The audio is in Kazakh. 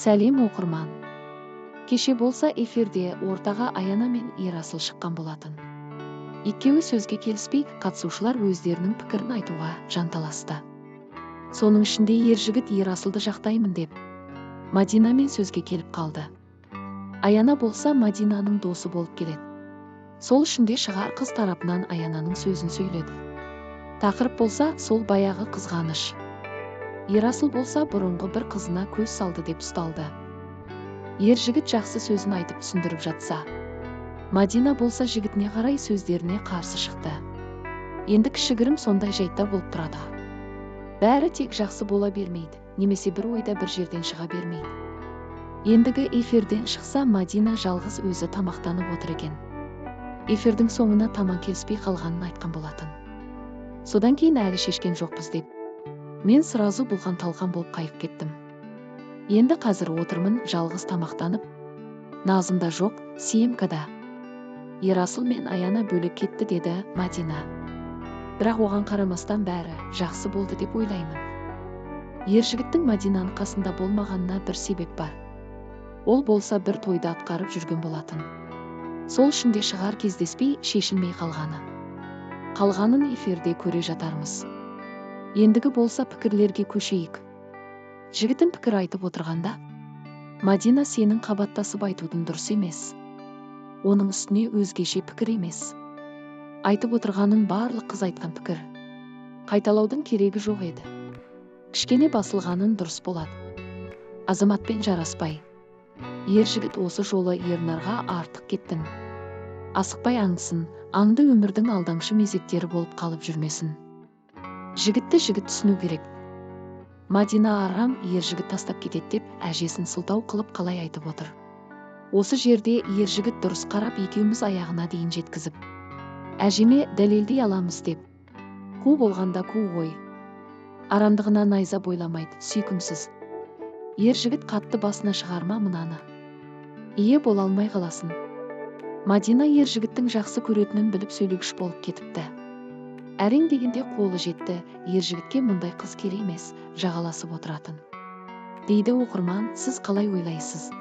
Сәлем оқырман. Кеше болса эфирде ортаға Аяна мен Ерасыл шыққан болатын. Екеуі сөзге келіспей, қатысушылар өздерінің пікірін айтуға жанталасты. Соның ішінде ержігіт Ерасылды жақтаймын деп, Мадинамен сөзге келіп қалды. Аяна болса Мадинаның досы болып келеді. Сол ішінде шығар қыз тарапынан Аянаның сөзін сөйледі. Тақырып болса сол баяғы қызғаныш. Ерасыл болса бұрынғы бір қызына көз салды деп ұсталды. Ержігіт жақсы сөзін айтып түсіндіріп жатса, Мадина болса жігітіне қарай сөздеріне қарсы шықты. Енді кішігірім сондай жайттар болып тұрады. Бәрі тек жақсы бола бермейді, немесе бір ойда бір жерден шыға бермейді. Ендігі эфирден шықса Мадина жалғыз өзі тамақтанып отыр екен. Эфирдің соңына таман келіспей қалғанын айтқан болатын. Содан кейін әлі шешкен жоқпыз деп, мен сразу бұлған талқан болып қайып кеттім. Енді қазір отырмын жалғыз тамақтанып, Назымда жоқ, съемкада. Ерасыл мен Аяна бөлек кетті деді Мадина. Бірақ оған қарамастан бәрі жақсы болды деп ойлаймын. Ержігіттің Мадинаның қасында болмағанына бір себеп бар. Ол болса бір тойды атқарып жүрген болатын. Сол ішінде шығар кездеспей шешілмей қалғанын эфирде көре жатармыз. Ендігі болса пікірлерге көшейік. Жігітін пікір айтып отырғанда, Мадина сенің қабаттасып айтудың дұрыс емес. Оның үстіне өзгеше пікір емес. Айтып отырғанын барлық қыз айтқан пікір. Қайталаудың керегі жоқ еді. Кішкене басылғанын дұрыс болады. Азаматпен жараспай. Ержігіт осы жолы Ернарға артық кеттің. Асықпай аңдысын, аңды өмірдің алдамшы мезеттері болып қалып жүрмесін. Жігітті жігіт түсіну керек. Мадина арам ержігіт тастап кетеді деп әжесін сылтау қылып қалай айтып отыр. Осы жерде ержігіт дұрыс қарап екеуміз аяғына дейін жеткізіп, әжеме дәлелдей аламыз деп. Қу болғанда қу ғой. Арамдығына найза бойламайды, сүйкімсіз. Ержігіт қатты басына шығарма мынаны. Ие бола алмай қаласын. Мадина ержігіттің жақсы көретінін біліп сөйлегіш болып кетіпті. Әрең дегенде қолы жетті, ержігітке мұндай қыз керек емес, жағаласып отыратын. Дейді оқырман, сіз қалай ойлайсыз?